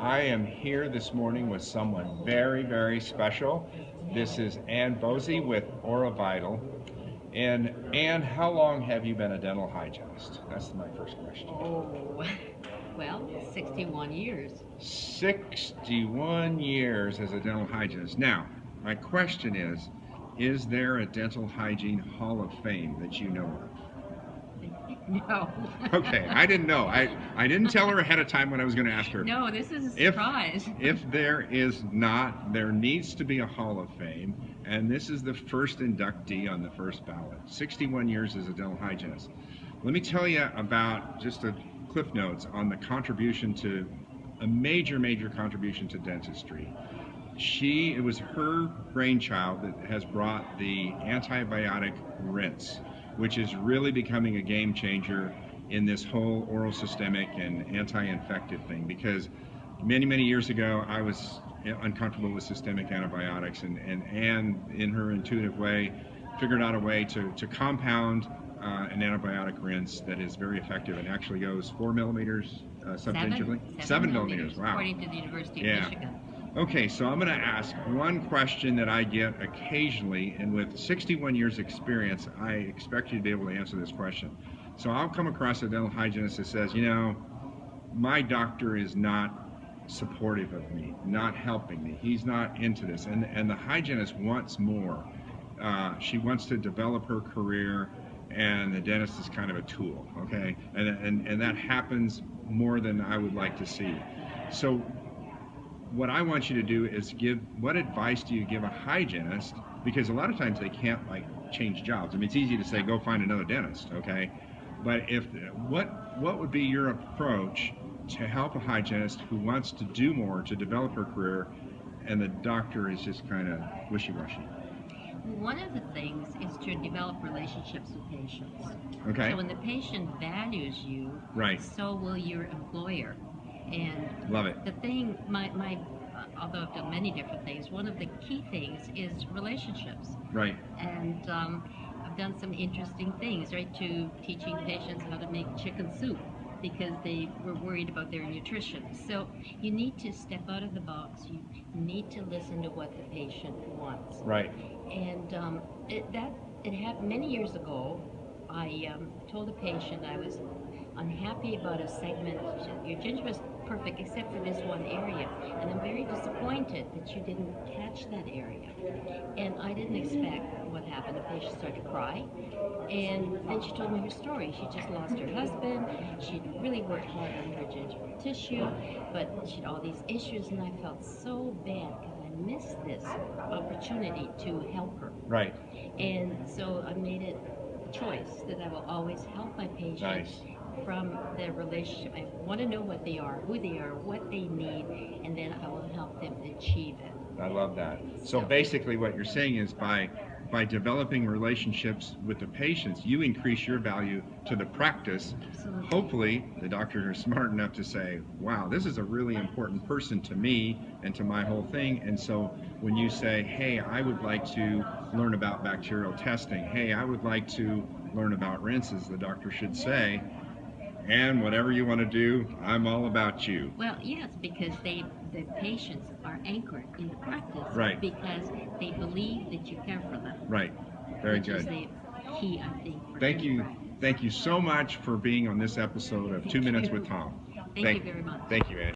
I am here this morning with someone very, very special. This is Ann Bosey with Aura Vital. And Ann, how long have you been a dental hygienist? That's my first question. Oh, well, 61 years. 61 years as a dental hygienist. Now, my question is there a dental hygiene hall of fame that you know of? No. Okay, I didn't know. I didn't tell her ahead of time when I was going to ask her. No, this is a If surprise. if there is not, there needs to be a Hall of Fame, and this is the first inductee on the first ballot. 61 years as a dental hygienist. Let me tell you about just a cliff notes on the contribution to a major, major contribution to dentistry. It was her brainchild that has brought the antibiotic rinse, which is really becoming a game changer in this whole oral systemic and anti-infective thing. Because many, many years ago, I was uncomfortable with systemic antibiotics, and Anne, in her intuitive way, figured out a way to compound an antibiotic rinse that is very effective and actually goes 4 millimeters subdentarily. 7 millimeters. Wow. According to the University of Yeah. Michigan. Okay, so I'm going to ask one question that I get occasionally, and with 61 years experience, I expect you to be able to answer this question. So I'll come across a dental hygienist that says, my doctor is not supportive of me, not helping me. He's not into this. And the hygienist wants more. She wants to develop her career, and the dentist is kind of a tool, okay? And that happens more than I would like to see. So what I want you to do is what advice do you give a hygienist? Because a lot of times they can't change jobs. I mean, it's easy to say, go find another dentist, okay? But what would be your approach to help a hygienist who wants to do more to develop her career, and the doctor is just kind of wishy-washy? One of the things is to develop relationships with patients. Okay. So when the patient values you, Right. so will your employer. And Love it. the thing, although I've done many different things, one of the key things is relationships. Right. And I've done some interesting things, right, to teaching patients how to make chicken soup because they were worried about their nutrition. So you need to step out of the box. You need to listen to what the patient wants. Right. And it happened many years ago. I told a patient I was unhappy about a segment. Your gingiva is perfect except for this one area, and I'm very disappointed that you didn't catch that area. And I didn't expect what happened. The patient started to cry, and then she told me her story. She just lost her husband. She'd really worked hard on her gingival tissue, but she had all these issues, and I felt so bad because I missed this opportunity to help her. Right. And so I made it a choice that I will always help my patients. Nice. From their relationship. I want to know what they are, who they are, what they need, and then I will help them achieve it. I love that. So basically what you're saying is by developing relationships with the patients, you increase your value to the practice. Absolutely. Hopefully the doctors are smart enough to say, wow, this is a really important person to me and to my whole thing. And so when you say, hey, I would like to learn about bacterial testing, hey, I would like to learn about rinses, the doctor should say, and whatever you want to do, I'm all about you. Well, yes, because the patients are anchored in the practice. Right. Because they believe that you care for them. Right. Very which good. Is the key, I think. Thank you. Thank you so much for being on this episode of 2 Minutes with Tom. Thank you very much. Thank you, Ann.